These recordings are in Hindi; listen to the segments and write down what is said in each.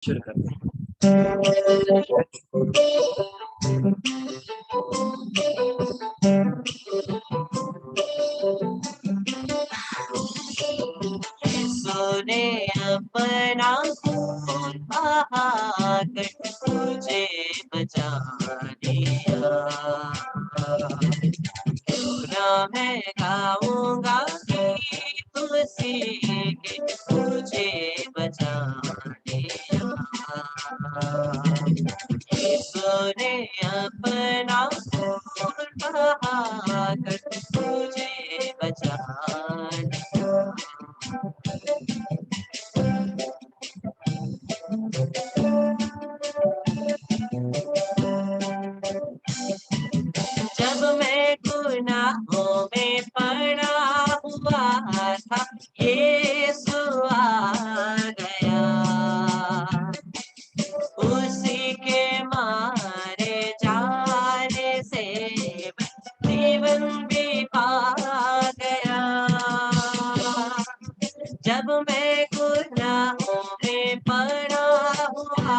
शुरू करते हैं। सोने अपना खून बहाकर तुझे बचा लिया, ना मैं गाऊंगा कि तुलसी के तुझे बचा लिया। सोने अपना खून बहाकर तुझे बचा लिया। जब मैं गुनाहों में पड़ा हुआ था, यीशु आ गया, उसी के मारे जाने से जीवन भी पा गया। जब मैं गुनाहों में पड़ा हुआ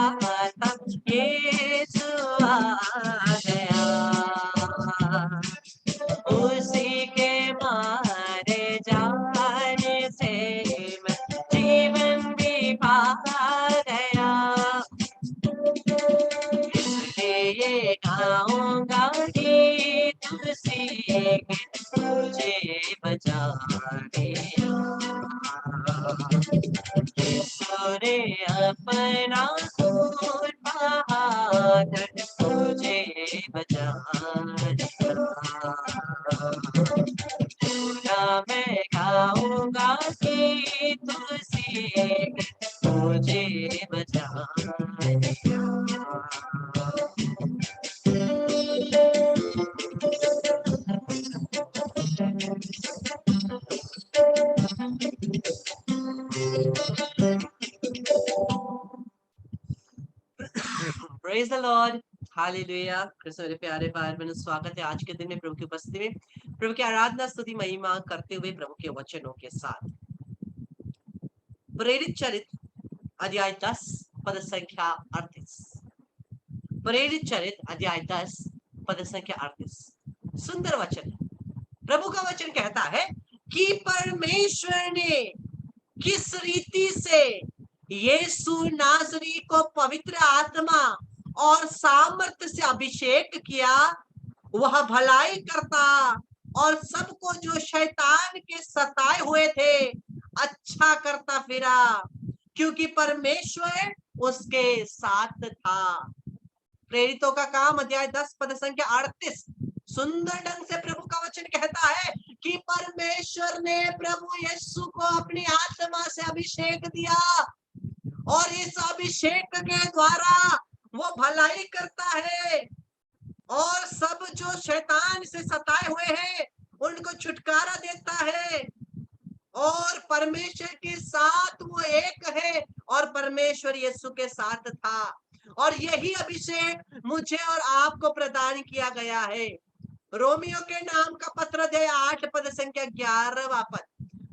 था, यीशु आ गया, उसी के मारे जाने से मैं जीवन भी पा गया। इसलिए गाऊंगा गीत उसी के तुझे बचा लिया। यीशु ने अपना खून बहाकर तुझे बचा लिया। ना मैं गाऊंगा गीत उसी के तुझे बचा लिया। Praise the Lord, hallelujah. Krishna मेरे प्यारे भाई बहनों, स्वागत है आज के दिन में प्रभु की उपस्थिति में, प्रभु की आराधना स्तुति महिमा करते हुए प्रभु के वचनों के साथ। प्रेरित चरित्र अध्याय 10 पद संख्या 38। प्रेरित चरित्र अध्याय 10 पद संख्या 38। सुंदर वचन है। प्रभु का वचन कहता है कि परमेश्वर ने किस रीति से यीशु नासरी को पवित्र आत्मा और सामर्थ्य से अभिषेक किया, वह भलाई करता और सबको जो शैतान के सताए हुए थे अच्छा करता फिरा, क्योंकि परमेश्वर उसके साथ था। प्रेरितों का काम अध्याय 10 पद संख्या 38। सुंदर ढंग से प्रभु का वचन कहता है कि परमेश्वर ने प्रभु यीशु को अपनी आत्मा से अभिषेक दिया और इस अभिषेक के द्वारा वो भलाई करता है और सब जो शैतान से सताए हुए हैं उनको छुटकारा देता है। और परमेश्वर के साथ वो एक है और परमेश्वर यीशु के साथ था, और यही अभिषेक मुझे और आपको प्रदान किया गया है। रोमियो के नाम का पत्र अध्याय 8 पद संख्या 11वां पद।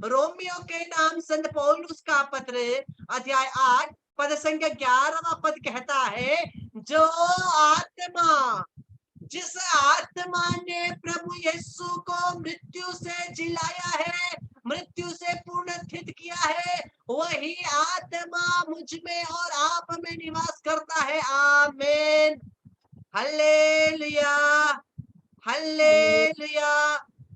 रोमियो के नाम संत पौलुस का पत्र अध्याय 8 पद संख्या 11वां पद कहता है, जो आत्मा, जिस आत्मा ने प्रभु यीशु को मृत्यु से जिलाया है, मृत्यु से पुनरुत्थित किया है, वही आत्मा मुझ में और आप में निवास करता है। आमीन, हालेलुया, हालेलुया।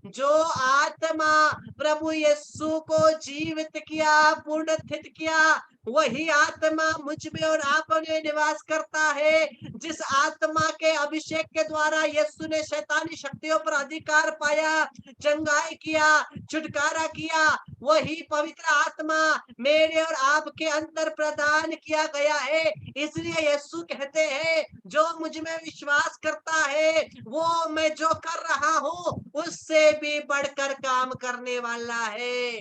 जो आत्मा प्रभु यीशु को जीवित किया, पुनरुत्थित किया, वही आत्मा मुझ में और आप में निवास करता है। जिस आत्मा के अभिषेक के द्वारा यीशु ने शैतानी शक्तियों पर अधिकार पाया, चंगाई किया, छुटकारा किया, वही पवित्र आत्मा मेरे और आपके अंदर प्रदान किया गया है। इसलिए यीशु कहते हैं, जो मुझ में विश्वास करता है वो मैं जो कर रहा हूँ उससे भी बढ़कर काम करने वाला है।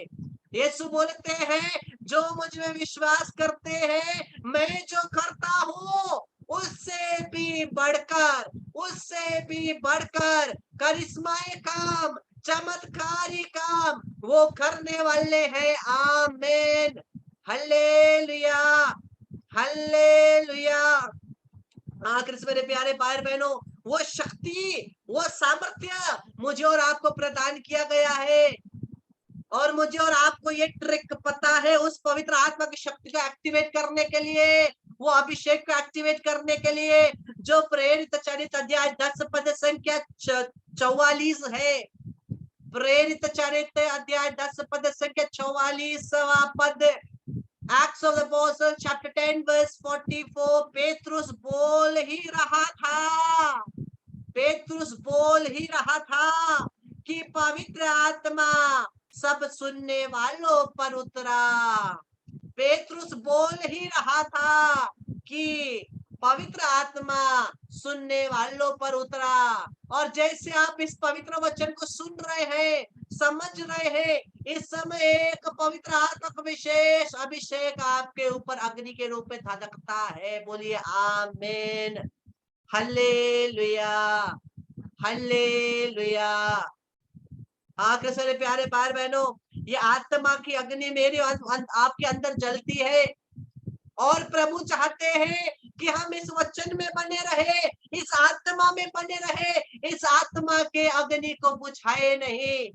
यीशु बोलते हैं, जो मुझ में विश्वास करते हैं, मैं जो करता हूँ उससे भी बढ़कर, उससे भी बढ़कर करिश्माई काम, चमत्कारी काम वो करने वाले हैं। आमीन, हालेलुया, हालेलुया। हाँ कृष्ण मेरे प्यारे भाई बहनों, वो शक्ति, वो सामर्थ्य मुझे और आपको प्रदान किया गया है। और मुझे और आपको ये ट्रिक पता है उस पवित्र आत्मा की शक्ति को एक्टिवेट करने के लिए, वो अभिषेक को एक्टिवेट करने के लिए, जो प्रेरित चरित अध्याय 10 पद संख्या 44 है। प्रेरित चरित अध्याय 10 पद संख्या 44वां पद। Acts of the Apostles chapter 10 verse 44। Petrus बोल ही रहा था, पेतरुस बोल ही रहा था कि पवित्र आत्मा सब सुनने वालों पर उतरा। पेतरुस बोल ही रहा था कि पवित्र आत्मा सुनने वालों पर उतरा। और जैसे आप इस पवित्र वचन को सुन रहे हैं, समझ रहे हैं, इस समय एक पवित्र आत्मा का विशेष अभिषेक आपके ऊपर अग्नि के रूप में धधकता है। बोलिए आमीन, हालेलुया, हालेलुया। हाँ कृष्ण प्यारे भाई बहनों, ये आत्मा की अग्नि मेरे आपके अंदर जलती है। और प्रभु चाहते हैं कि हम इस वचन में बने रहे, इस आत्मा में बने रहे, इस आत्मा के अग्नि को बुझाए नहीं।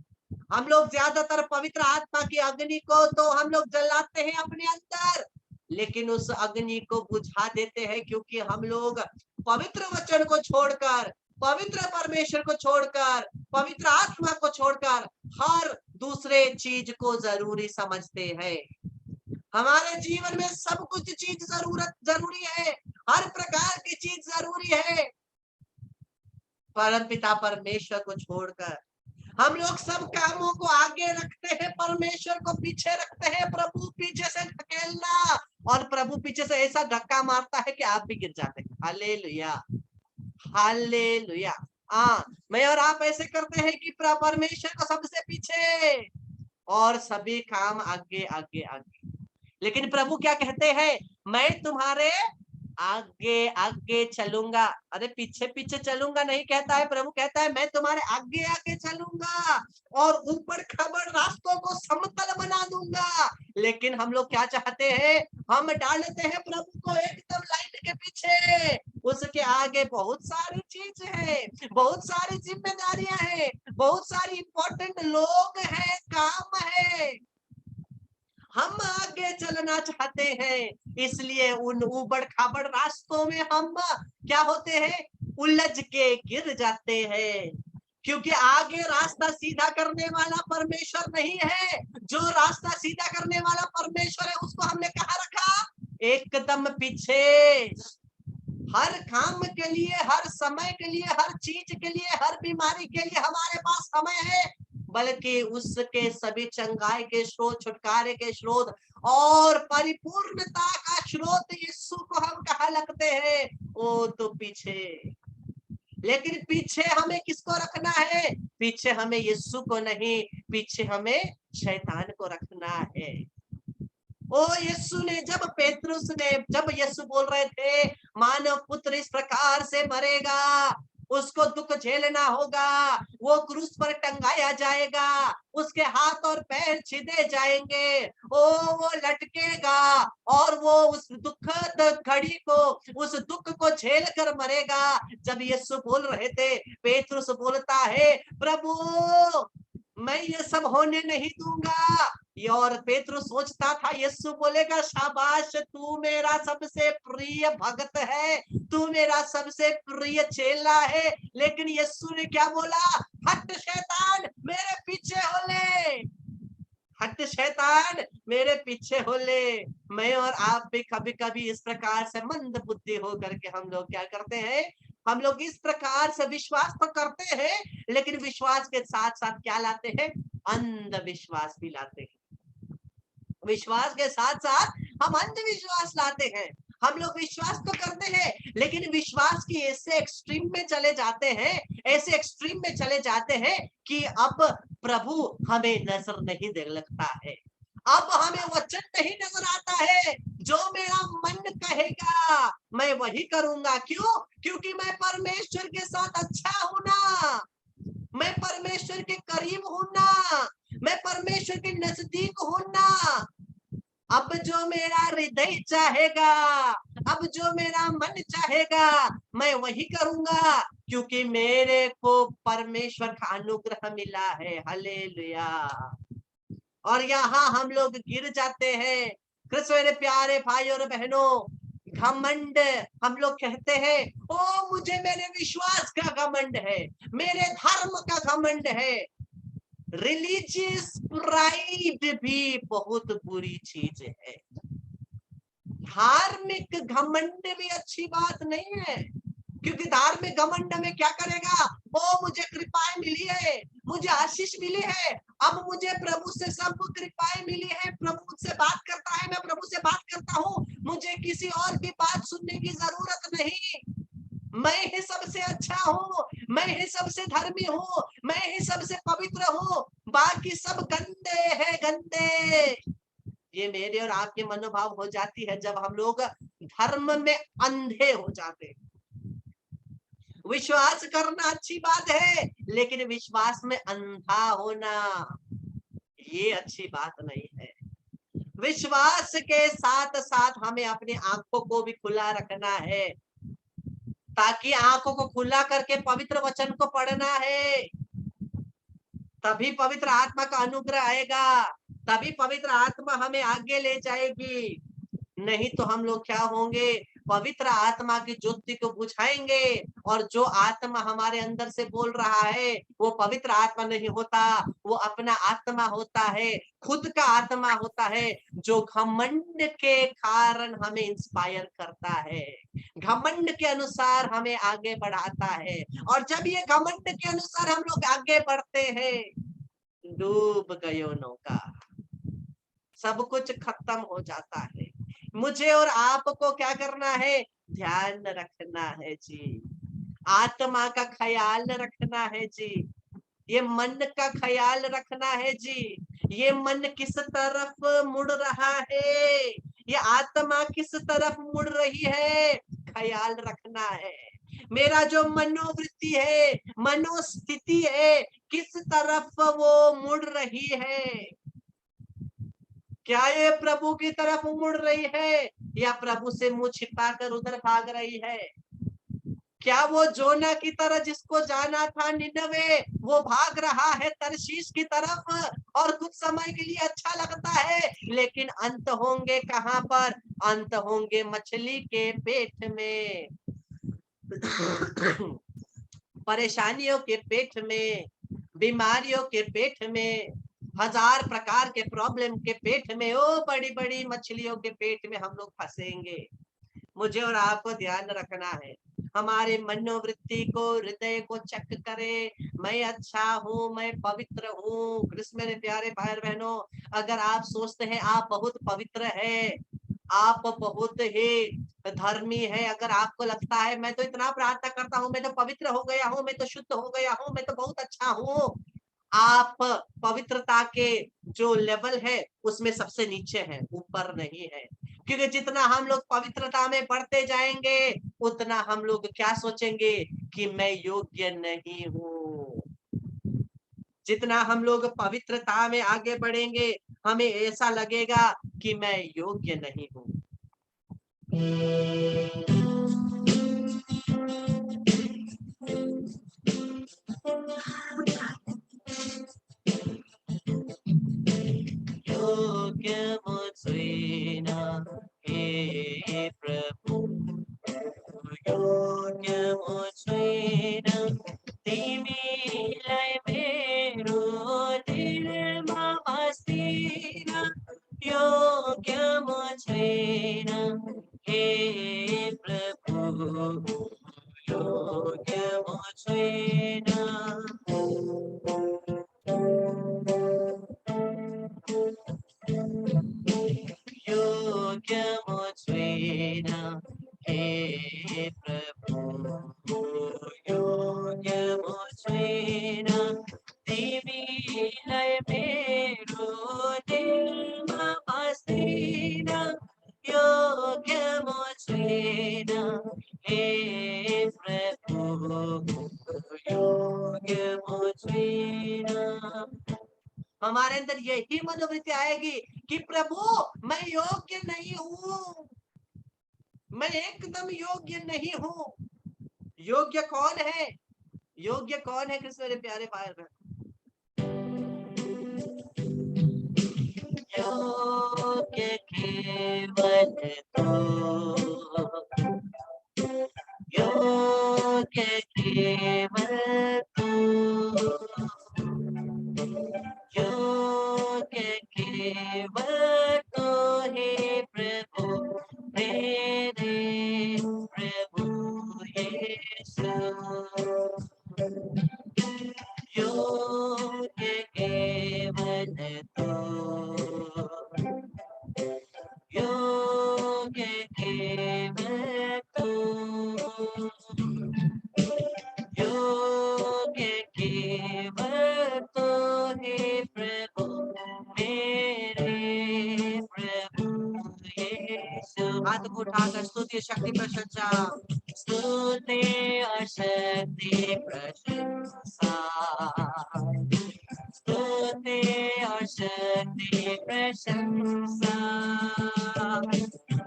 हम लोग ज्यादातर पवित्र आत्मा की अग्नि को तो हम लोग जलाते हैं अपने अंदर, लेकिन उस अग्नि को बुझा देते हैं, क्योंकि हम लोग पवित्र वचन को छोड़कर, पवित्र परमेश्वर को छोड़कर, पवित्र आत्मा को छोड़कर हर दूसरे चीज को जरूरी समझते हैं। हमारे जीवन में सब कुछ चीज जरूरी है, हर प्रकार की चीज जरूरी है। परम पिता परमेश्वर को छोड़कर हम लोग सब कामों को आगे रखते हैं, परमेश्वर को पीछे रखते हैं। प्रभु पीछे से ढकेलना, और प्रभु पीछे से ऐसा धक्का मारता है कि आप भी गिर जाते हैं। Hallelujah, hallelujah. हाँ, मैं और आप ऐसे करते हैं कि परमेश्वर को सबसे पीछे और सभी काम आगे आगे आगे। लेकिन प्रभु क्या कहते हैं, मैं तुम्हारे आगे आगे चलूंगा। अरे पीछे पीछे चलूंगा नहीं कहता है, प्रभु कहता है मैं तुम्हारे आगे आगे चलूंगा और ऊपर खबर रास्तों को समतल बना दूंगा। लेकिन हम लोग क्या चाहते हैं, हम डालते हैं प्रभु को एकदम लाइन के पीछे। उसके आगे बहुत सारी चीज है, बहुत सारी जिम्मेदारियां हैं, बहुत सारी इंपॉर्टेंट लोग हैं, काम है। हम आगे चलना चाहते हैं, इसलिए उन उबड़ खाबड़ रास्तों में हम क्या होते हैं, उलझ के गिर जाते हैं। क्योंकि आगे रास्ता सीधा करने वाला परमेश्वर नहीं है। जो रास्ता सीधा करने वाला परमेश्वर है, उसको हमने कहाँ रखा, एकदम पीछे। हर काम के लिए, हर समय के लिए, हर चीज के लिए, हर बीमारी के लिए हमारे पास समय है, बल्कि उसके सभी चंगाई के स्रोत, छुटकारे के स्रोत और परिपूर्णता का स्रोत यीशु को हम कहाँ लगते हैं, वो तो पीछे। लेकिन पीछे हमें किसको रखना है, पीछे हमें यीशु को नहीं, पीछे हमें शैतान को रखना है। ओ यीशु ने, जब पेतरुस ने, जब यीशु बोल रहे थे मानव पुत्र इस प्रकार से मरेगा, उसको दुख झेलना होगा, वो क्रूस पर टंगाया जाएगा, उसके हाथ और पैर छिदे जाएंगे, वो लटकेगा और वो उस दुखद घड़ी को, उस दुख को झेल कर मरेगा। जब यीशु बोल रहे थे, पेतरुस बोलता है प्रभु मैं ये सब होने नहीं दूंगा। और पेतरुस सोचता था यीशु बोलेगा शाबाश, तू मेरा सबसे प्रिय भक्त है, तू मेरा सबसे प्रिय चेला है। लेकिन यीशु ने क्या बोला, हट शैतान मेरे पीछे हो ले, हट शैतान मेरे पीछे हो ले। मैं और आप भी कभी कभी इस प्रकार से मंद बुद्धि होकर के हम लोग क्या करते हैं, हम लोग इस प्रकार से विश्वास तो करते हैं, लेकिन विश्वास के साथ साथ क्या लाते हैं, अंधविश्वास भी लाते हैं। विश्वास के साथ साथ हम अंधविश्वास लाते हैं। हम लोग विश्वास तो करते हैं, लेकिन विश्वास की ऐसे एक्सट्रीम में चले जाते हैं, ऐसे एक्सट्रीम में चले जाते हैं कि अब प्रभु हमें नजर नहीं दे लगता है, अब हमें वचन नहीं नजर आता है। जो मेरा मन कहेगा मैं वही करूंगा। क्यों? क्योंकि मैं परमेश्वर के साथ अच्छा हूं ना, मैं परमेश्वर के करीब हूं ना, मैं परमेश्वर के नजदीक हूं ना। अब जो मेरा हृदय चाहेगा, अब जो मेरा मन चाहेगा, मैं वही करूंगा, क्योंकि मेरे को परमेश्वर का अनुग्रह मिला है। हालेलुया। और यहाँ हम लोग गिर जाते हैं। कृष्ण मेरे प्यारे भाई और बहनों, घमंड, हम लोग कहते हैं ओ मुझे मेरे विश्वास का घमंड है, मेरे धर्म का घमंड है। रिलीजियस प्राइड भी बहुत बुरी चीज है। धार्मिक घमंड भी अच्छी बात नहीं है, क्योंकि धार्मिक घमंड में क्या करेगा, ओ मुझे कृपाएं मिली है, मुझे आशीष मिली है, अब मुझे प्रभु से सब कृपाएं मिली है, प्रभु मुझसे बात करता है, मैं प्रभु से बात करता हूँ, मुझे किसी और की बात सुनने की जरूरत नहीं, मैं ही सबसे अच्छा हूँ, मैं ही सबसे धर्मी हूँ, मैं ही सबसे पवित्र हूँ, बाकी सब गंदे हैं, गंदे। ये मेरे और आपके मनोभाव हो जाती है जब हम लोग धर्म में अंधे हो जाते हैं। विश्वास करना अच्छी बात है, लेकिन विश्वास में अंधा होना ये अच्छी बात नहीं है। विश्वास के साथ साथ हमें अपनी आंखों को भी खुला रखना है, ताकि आंखों को खुला करके पवित्र वचन को पढ़ना है, तभी पवित्र आत्मा का अनुग्रह आएगा, तभी पवित्र आत्मा हमें आगे ले जाएगी। नहीं तो हम लोग क्या होंगे, पवित्र आत्मा की ज्योति को बुझाएंगे, और जो आत्मा हमारे अंदर से बोल रहा है वो पवित्र आत्मा नहीं होता, वो अपना आत्मा होता है, खुद का आत्मा होता है, जो घमंड के कारण हमें इंस्पायर करता है, घमंड के अनुसार हमें आगे बढ़ाता है। और जब ये घमंड के अनुसार हम लोग आगे बढ़ते हैं, डूब गयो नौका, सब कुछ खत्म हो जाता है। मुझे और आपको क्या करना है, ध्यान रखना है जी, आत्मा का ख्याल रखना है जी, ये मन का ख्याल रखना है जी, ये मन किस तरफ मुड़ रहा है, ये आत्मा किस तरफ मुड़ रही है, ख्याल रखना है। मेरा जो मनोवृत्ति है, मनोस्थिति है, किस तरफ वो मुड़ रही है, क्या ये प्रभु की तरफ मुड़ रही है, या प्रभु से मुंह छिपाकर उधर भाग रही है। क्या वो जोना की तरह जिसको जाना था निनवे, वो भाग रहा है तरशीश की तरफ, और कुछ समय के लिए अच्छा लगता है, लेकिन अंत होंगे कहां पर, अंत होंगे मछली के पेट में, परेशानियों के पेट में, बीमारियों के पेट में, हजार प्रकार के प्रॉब्लम के पेट में, ओ बड़ी बड़ी मछलियों के पेट में हम लोग फंसेंगे। मुझे और आपको ध्यान रखना है, हमारे मनोवृत्ति को, हृदय को चेक करे, मैं अच्छा हूँ, मैं पवित्र हूँ। कृष्ण मेरे प्यारे भाई बहनों, अगर आप सोचते हैं आप बहुत पवित्र है, आप बहुत ही धर्मी है, अगर आपको लगता है मैं तो इतना प्रार्थना करता हूँ, मैं तो पवित्र हो गया हूँ, मैं तो शुद्ध हो गया हूँ, मैं तो बहुत अच्छा हूँ, आप पवित्रता के जो लेवल है उसमें सबसे नीचे है, ऊपर नहीं है। क्योंकि जितना हम लोग पवित्रता में बढ़ते जाएंगे, उतना हम लोग क्या सोचेंगे कि मैं योग्य नहीं हूँ। जितना हम लोग पवित्रता में आगे बढ़ेंगे, हमें ऐसा लगेगा कि मैं योग्य नहीं हूँ। योग्य मुझे न हे प्रभु, योग्य मुझे न तिमीलाई मेरो दिलमा बसिन, योग्य मुझे न हे प्रभु, योग्य मुझे न। योग्य मुझे न हे प्रभु, योग्य मुझे न तिमीलाई मेरो दिलमा बसिन, योग्य मुझे न हे प्रभु, योग्य मुझे न। हमारे अंदर यही मनोवृत्ति आएगी कि प्रभु मैं योग्य नहीं हूं, मैं एकदम योग्य नहीं हूं। योग्य कौन है? योग्य कौन है कृष्ण मेरे प्यारे भाई बहन? योग्य केवल तू, योग्य केवल तू, योग्य केवल तू हे प्रभु, मेरे प्रभु यीशु। योग्य केवल तू, योग्य केवल तू, योग्य केवल तू हे प्रभु, मेरे प्रभु यीशु। हाथ को उठाकर स्तुति शक्ति प्रशंसा, स्तुति और शक्ति प्रशंसा, स्तुति और शक्ति प्रशंसा,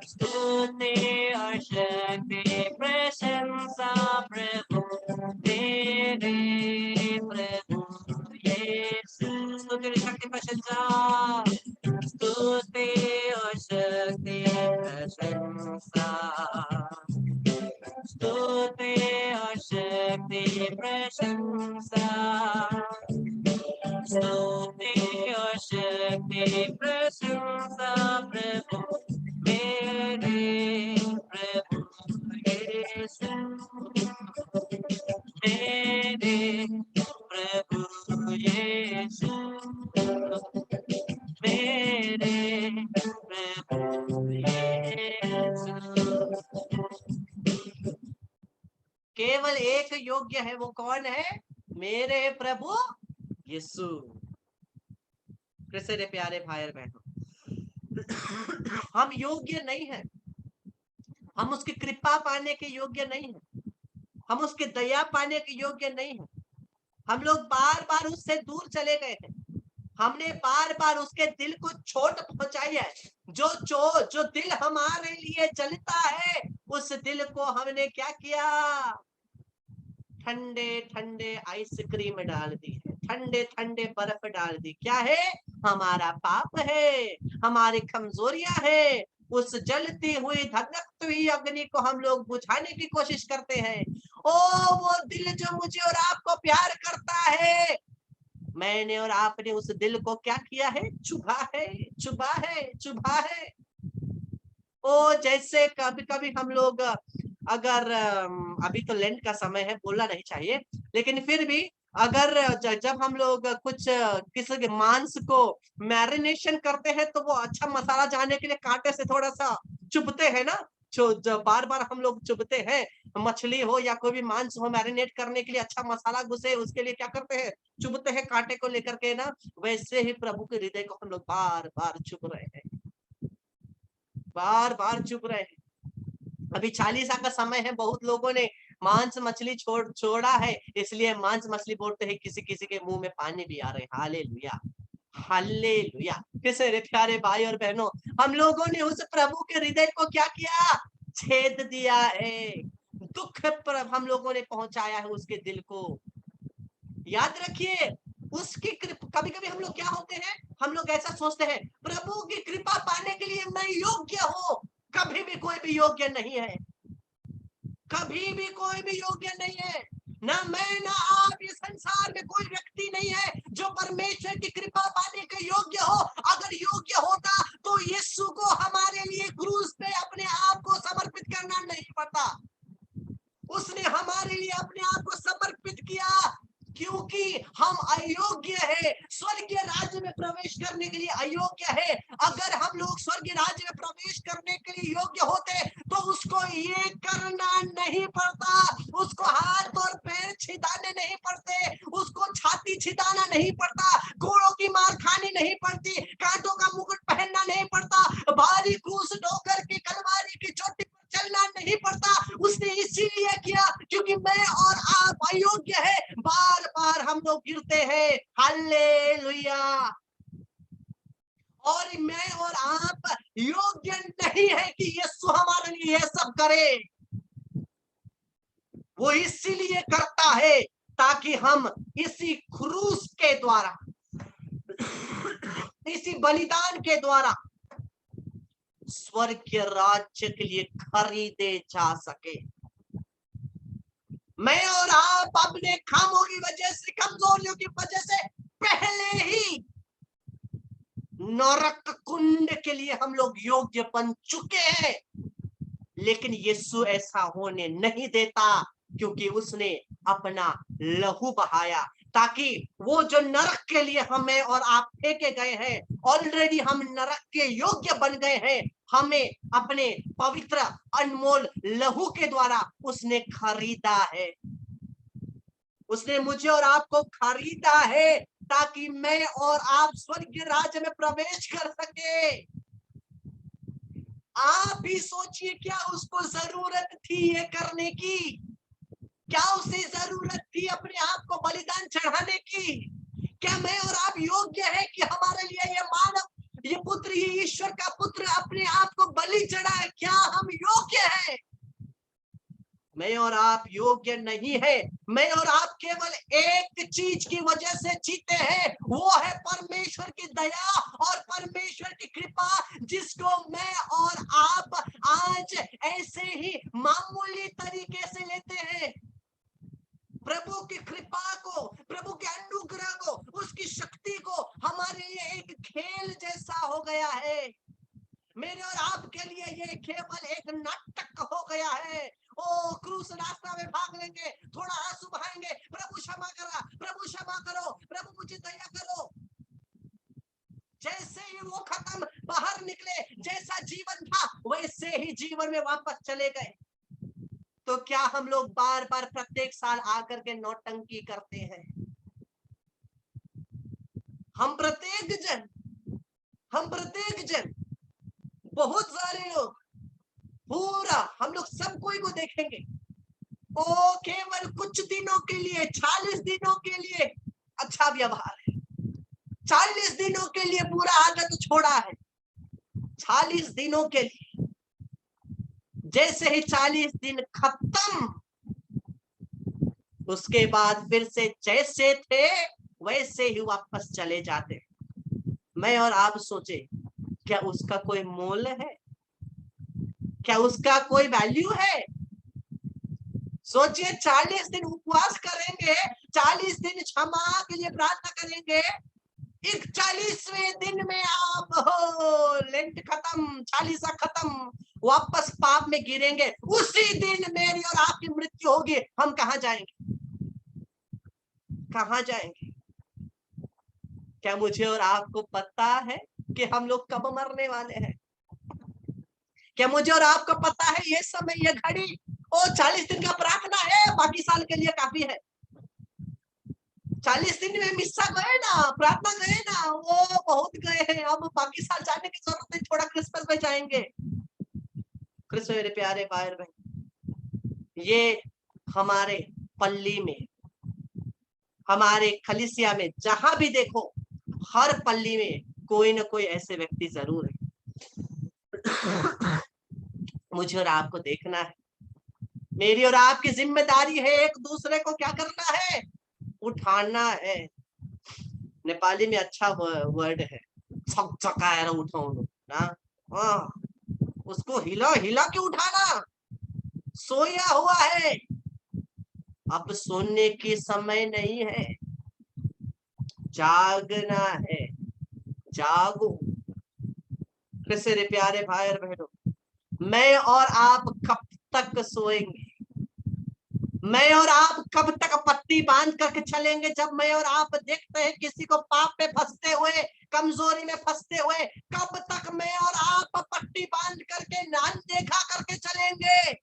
स्तुति और शक्ति प्रशंसा प्रभु तेरे प्रभु यीशु। स्तुति और शक्ति प्रशंसा, स्तुति और शक्ति प्रशंसा, स्तुति और शक्ति प्रशंसा, स्तुति और शक्ति प्रशंसा प्रभु मेरे प्रभु यीशु, मेरे प्रभु यीशु, मेरे प्रभु यीशु। केवल एक योग्य है, वो कौन है? मेरे प्रभु यीशु। कृष्ण प्यारे भाई और बहनों, हम योग्य नहीं हैं, हम उसकी कृपा पाने के योग्य नहीं हैं, हम उसकी दया पाने के योग्य नहीं हैं। हम लोग बार बार उससे दूर चले गए हैं, हमने बार बार उसके दिल को चोट पहुंचाई है। जो दिल हमारे लिए जलता है, उस दिल को हमने क्या किया? ठंडे ठंडे आइसक्रीम डाल दी है, ठंडे ठंडे बर्फ डाल दी। क्या है? हमारा पाप है, हमारी कमजोरियां है। उस जलती हुई धधकती हुई अग्नि को हम लोग बुझाने की कोशिश करते हैं। ओ वो दिल जो मुझे और आपको प्यार करता है, मैंने और आपने उस दिल को क्या किया है? चुभा है, चुभा है, चुभा है। ओ जैसे कभी कभी हम लोग अगर अभी तो लेंट का समय है, बोलना नहीं चाहिए, लेकिन फिर भी अगर जब हम लोग कुछ किसी के मांस को मैरिनेशन करते हैं, तो वो अच्छा मसाला जाने के लिए कांटे से थोड़ा सा चुभते हैं ना। जो बार बार हम लोग चुभते हैं, मछली हो या कोई भी मांस हो, मैरिनेट करने के लिए अच्छा मसाला घुसे, उसके लिए क्या करते हैं? चुभते हैं कांटे को लेकर के ना। वैसे ही प्रभु के हृदय को हम लोग बार बार चुभ रहे हैं, बार बार चुभ रहे हैं। अभी 40 का समय है, बहुत लोगों ने मांस मछली छोड़ा है, इसलिए मांस मछली बोलते हैं, किसी किसी के मुंह में पानी भी आ रहे हैं। Hallelujah, hallelujah. किसे रे प्यारे भाई और बहनों, हम लोगों ने उस प्रभु के हृदय को क्या किया? छेद दिया है, दुख पर हम लोगों ने पहुंचाया है उसके दिल को। याद रखिए, उसकी कभी कभी हम लोग क्या होते हैं, हम लोग ऐसा सोचते हैं, प्रभु की कृपा पाने के लिए मैं योग्य हूं। कभी भी कोई भी योग्य नहीं है, कभी भी कोई भी योग्य नहीं है। ना मैं ना आप, इस संसार में कोई व्यक्ति नहीं है जो परमेश्वर की कृपा पाने के योग्य हो। अगर योग्य होता तो यीशु को हमारे लिए क्रूस पे अपने आप को समर्पित करना नहीं पड़ता। उसने हमारे लिए अपने आप को समर्पित किया, क्योंकि हम अयोग्य है, स्वर्गीय राज्य में प्रवेश करने के लिए अयोग्य है। अगर हम लोग स्वर्गीय राज्य में प्रवेश करने के लिए योग्य होते तो उसको ये करना नहीं पड़ता, उसको हाथ और पैर छिदाने नहीं पड़ते, उसको छाती छिदाना नहीं पड़ता, घोड़ों की मार खानी नहीं पड़ती, कांटों का मुकुट पहनना नहीं पड़ता, भारी क्रूस ढोकर के कलवारी की चोटी पर चलना नहीं पड़ता। उसने इसीलिए किया क्योंकि मैं और आप अयोग्य है, बार बार हम लोग गिरते हैं। हालेलुया। और मैं और आप योग्य नहीं है कि यीशु हमारे लिए यह सब करे। वो इसीलिए करता है ताकि हम इसी क्रूस के द्वारा, इसी बलिदान के द्वारा स्वर्ग के राज्य के लिए खरीदे जा सके। मैं और आप अपने कामों की वजह से, कमजोरियों की वजह से पहले ही नरक कुंड के लिए हम लोग योग्य बन चुके हैं, लेकिन यीशु ऐसा होने नहीं देता, क्योंकि उसने अपना लहू बहाया ताकि वो जो नरक के लिए हमें और आप फेंके गए हैं, ऑलरेडी हम नरक के योग्य बन गए हैं। हमें अपने पवित्र अनमोल लहू के द्वारा उसने खरीदा है। उसने मुझे और आपको खरीदा है ताकि मैं और आप स्वर्ग राज्य में प्रवेश कर सके। आप भी सोचिए, क्या उसको जरूरत थी ये करने की? क्या उसे जरूरत थी अपने आप को बलिदान चढ़ाने की? क्या मैं और आप योग्य है कि हमारे लिए ये मानव, ये पुत्र, ये ईश्वर का पुत्र अपने आप को बलि चढ़ाए? क्या हम योग्य हैं? मैं और आप योग्य नहीं है। मैं और आप केवल एक चीज की वजह से जीते हैं, वो है परमेश्वर की दया और परमेश्वर की कृपा, जिसको मैं और आप आज ऐसे ही मामूली तरीके से लेते हैं। प्रभु की कृपा को, प्रभु के अनुग्रह को, उसकी शक्ति को हमारे लिए एक खेल जैसा हो गया है। मेरे और आपके लिए ये केवल एक नाटक हो गया है। ओ क्रूस रास्ता में भाग लेंगे, थोड़ा आंसू बहाएंगे, प्रभु क्षमा करा, प्रभु क्षमा करो, प्रभु मुझे दया करो। जैसे ही वो खत्म, बाहर निकले, जैसा जीवन था वैसे ही जीवन में वापस चले गए। तो क्या हम लोग बार बार प्रत्येक साल आकर के नौटंकी करते हैं? हम प्रत्येक जन बहुत सारे लोग, पूरा हम लोग सब कोई को देखेंगे, ओ केवल कुछ दिनों के लिए, 40 दिनों के लिए अच्छा व्यवहार है, 40 दिनों के लिए पूरा आदत छोड़ा है, 40 दिनों के लिए। जैसे ही 40 दिन खत्म, उसके बाद फिर से जैसे थे वैसे ही वापस चले जाते। मैं और आप सोचे, क्या उसका कोई मूल्य है? क्या उसका कोई वैल्यू है? सोचिए, 40 दिन उपवास करेंगे, 40 दिन क्षमा के लिए प्रार्थना करेंगे, 41वें दिन में आप हो लेंट खत्म, 40 खत्म, वापस पाप में गिरेंगे, उसी दिन मेरी और आपकी मृत्यु होगी। हम कहाँ जाएंगे? कहाँ जाएंगे? क्या मुझे और आपको पता है कि हम लोग कब मरने वाले हैं? क्या मुझे और आपको पता है ये समय, ये घड़ी, ओ 40 दिन का प्रार्थना है, बाकी साल के लिए काफी है। 40 दिन में मिस्सा गए ना, प्रार्थना गए ना, वो बहुत गए हैं, अब बाकी साल जाने की जरूरत नहीं, थोड़ा क्रिसमस में जाएंगे। क्रिसमस मेरे प्यारे भाई बहन, ये हमारे पल्ली में, हमारे कलीसिया में जहां भी देखो, हर पल्ली में कोई ना कोई ऐसे व्यक्ति जरूर है। मुझे और आपको देखना है, मेरी और आपकी जिम्मेदारी है एक दूसरे को क्या करना है? उठाना है। नेपाली में अच्छा वर्ड है, छकछकाएर उठाउनु ना, उसको हिला हिला के उठाना। सोया हुआ है, अब सोने की समय नहीं है, जागना है, जागो। मेरे प्यारे भाई और बहनों, मैं और आप कब तक सोएंगे? मैं और आप कब तक पट्टी बांध करके चलेंगे? जब मैं और आप देखते हैं किसी को पाप में फंसते हुए, कमजोरी में फंसते हुए, कब तक मैं और आप पट्टी बांध करके नाम देखा करके चलेंगे?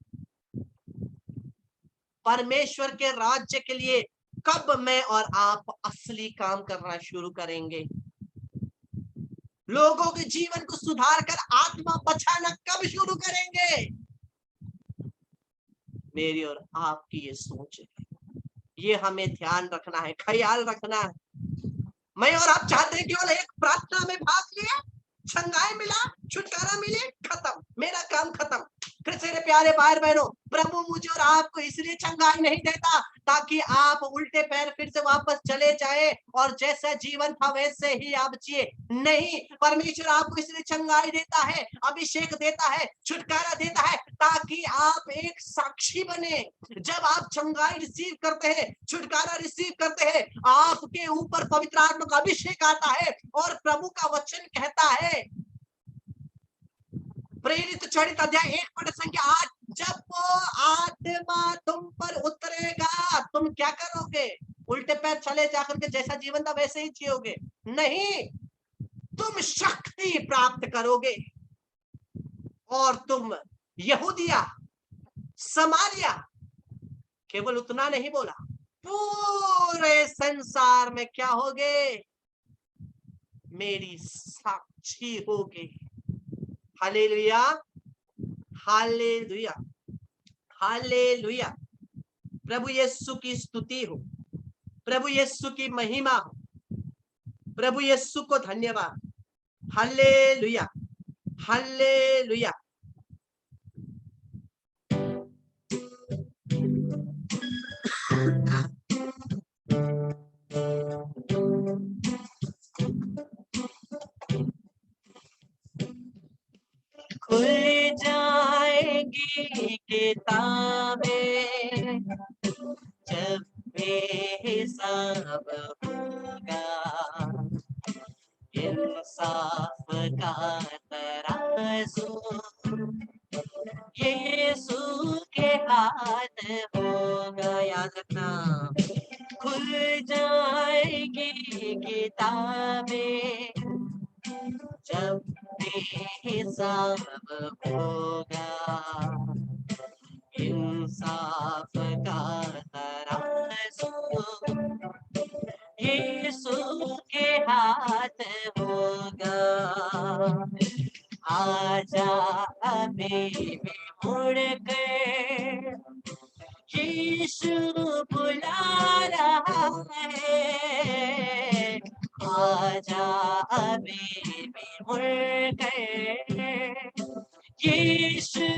परमेश्वर के राज्य के लिए कब मैं और आप असली काम करना शुरू करेंगे? लोगों के जीवन को सुधार कर आत्मा बचाना कब शुरू करेंगे? मेरी और आपकी ये सोच है, ये हमें ध्यान रखना है, ख्याल रखना है। मैं और आप चाहते हैं केवल एक प्रार्थना में भाग लिया, चंगाई मिला, छुटकारा मिले, खत्म, मेरा काम खत्म। मेरे प्यारे भाई बहनों, प्रभु मुझे और आपको इसलिए चंगाई नहीं देता ताकि आप उल्टे पैर फिर से वापस चले जाए और जैसा जीवन था वैसे ही आप जिए। नहीं, परमेश्वर आपको इसलिए चंगाई देता है, अभिषेक देता है, छुटकारा देता है ताकि आप एक साक्षी बने। जब आप चंगाई रिसीव करते हैं, छुटकारा रिसीव करते हैं, आपके ऊपर पवित्र आत्मा का अभिषेक आता है और प्रभु का वचन कहता है, प्रेरित चरित अध्याय 1 पद संख्या 8, जब वो आत्मा तुम पर उतरेगा तुम क्या करोगे? उल्टे पैर चले जाकर के जैसा जीवन था वैसे ही जियोगे? नहीं, तुम शक्ति प्राप्त करोगे और तुम यहूदिया, समारिया, केवल उतना नहीं बोला, पूरे संसार में क्या होगे? मेरी साक्षी होगे। Hallelujah, hallelujah, hallelujah. प्रभु यीशु की स्तुति हो, प्रभु यीशु की महिमा हो, प्रभु यीशु को धन्यवाद। Hallelujah, hallelujah. खुल जाएगी किताबें जब बेहिसाब होगा, इंसाफ का तराजू यीशु के हाथ होगा। याद रखना, खुल जाएगी किताबें जब बेहिसाब होगा, इंसाफ का तराजू यीशु के हाथ होगा। आजा अभी भी मुड़ कर, यीशु बुला रहा है। आजा अभी भी मुड़ कर, यीशु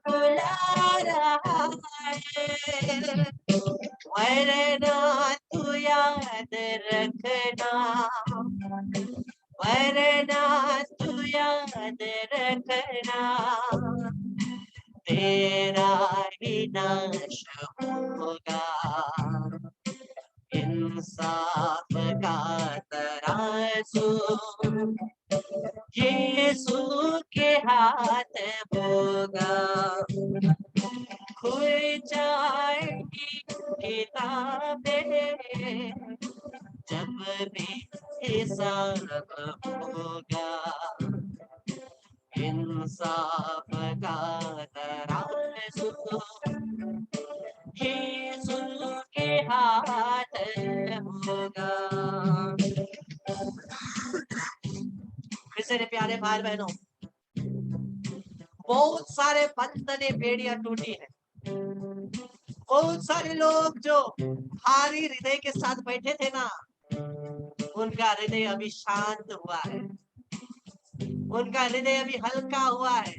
बुला रहा है। वरना तू याद रखना, वरना तू याद रखना, तेरा ही नाश होगा। इंसाफ का तराजू यीशु के हाथ होगा। खुल जाएगी किताबें जब भी हिसाब होगा, इंसाफ का तराजू यीशु के हाथ होगा। मेरे प्यारे भाई बहनों, बहुत सारे बंधने बेड़ियां टूटी है। बहुत सारे लोग जो भारी हृदय के साथ बैठे थे ना, उनका हृदय अभी शांत हुआ है, उनका हृदय अभी हल्का हुआ है।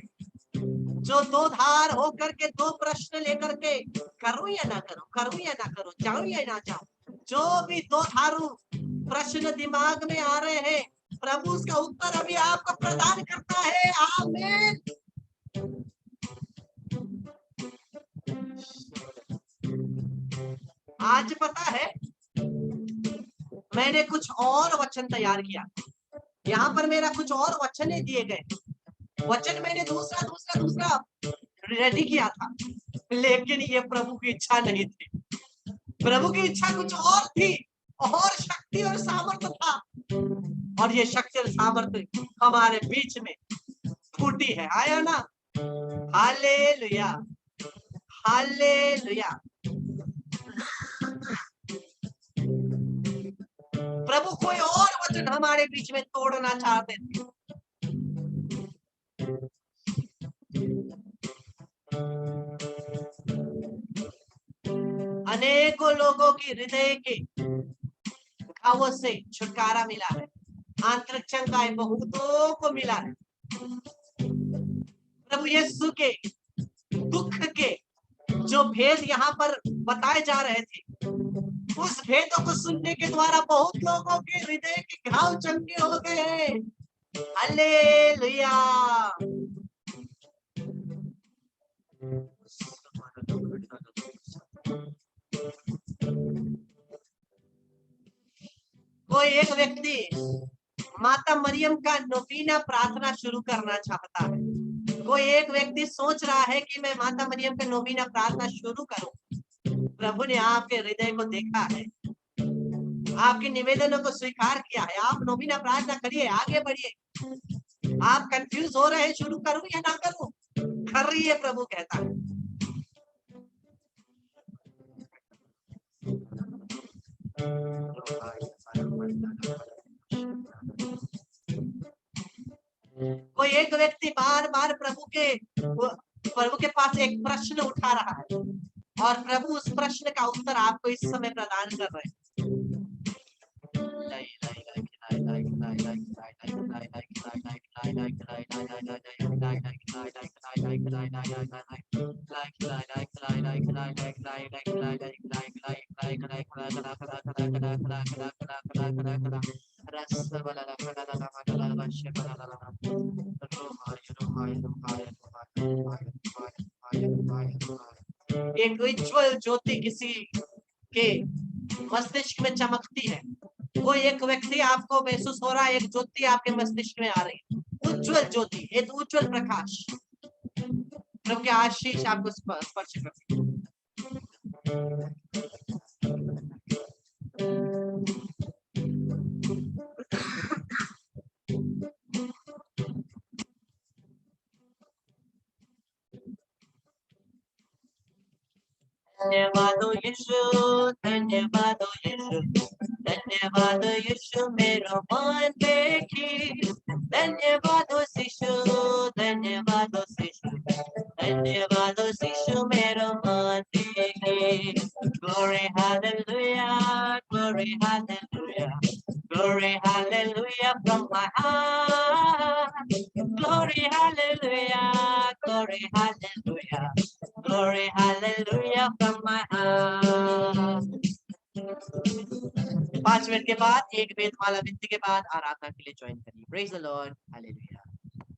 जो दो धार होकर के दो प्रश्न लेकर के, करूं या ना करूं, करूं या ना करूं, जाऊं या ना जाऊं, जो भी दो धारू प्रश्न दिमाग में आ रहे हैं, प्रभु उसका उत्तर अभी आपको प्रदान करता है। आमीन। आज पता है, मैंने कुछ और वचन तैयार किया, यहाँ पर मेरा कुछ और वचन दिए गए। वचन मैंने दूसरा रेडी किया था, लेकिन ये प्रभु की इच्छा नहीं थी। प्रभु की इच्छा कुछ और थी, और शक्ति और सामर्थ्य था, और ये शक्ति और सामर्थ्य हमारे बीच में फूटी है। आया ना? Hallelujah, hallelujah. प्रभु कोई और वचन हमारे बीच में तोड़ना चाहते थे। अनेकों लोगों की हृदय के घावों से छुटकारा मिला है, आंतरिक शंकाएं बहुतों को मिला है। प्रभु यीशु के दुख के जो भेद यहाँ पर बताए जा रहे थे, उस भेदों को सुनने के द्वारा बहुत लोगों के हृदय के घाव चंगे हो गए हैं। हालेलुया। कोई एक व्यक्ति माता मरियम का नोवीना प्रार्थना शुरू करना चाहता है। कोई एक व्यक्ति सोच रहा है कि मैं माता मरियम का नोवीना प्रार्थना शुरू करूं। प्रभु ने आपके हृदय को देखा है, आपके निवेदनों को स्वीकार किया है। आप नोवीना प्रार्थना करिए, आगे बढ़िए। आप कंफ्यूज हो रहे हैं, शुरू करूं या ना करूं? कर रही है, प्रभु कहता है। कोई एक व्यक्ति बार बार प्रभु के पास एक प्रश्न उठा रहा है और प्रभु उस प्रश्न का उत्तर आपको इस समय प्रदान कर रहे हैं। एक उज्ज्वल ज्योति किसी के मस्तिष्क में चमकती है। कोई एक व्यक्ति आपको महसूस हो रहा है, एक ज्योति आपके मस्तिष्क में आ रही है, उज्ज्वल ज्योति, एक उज्ज्वल प्रकाश। प्रभु की आशीष आपको स्पर्श करती है। धन्यवाद यीशु, धन्यवाद यीशु, धन्यवाद यीशु मेरो मन देखी। धन्यवाद यीशु, धन्यवाद यीशु, धन्यवाद यीशु मेरो मन देखी। Glory hallelujah, glory hallelujah, glory hallelujah from my heart. Glory hallelujah, glory hallelujah, glory hallelujah from my heart. 5 minute के बाद एक वेदमाला विनती के बाद आराधना के लिए ज्वाइन करिए। Praise the Lord, hallelujah.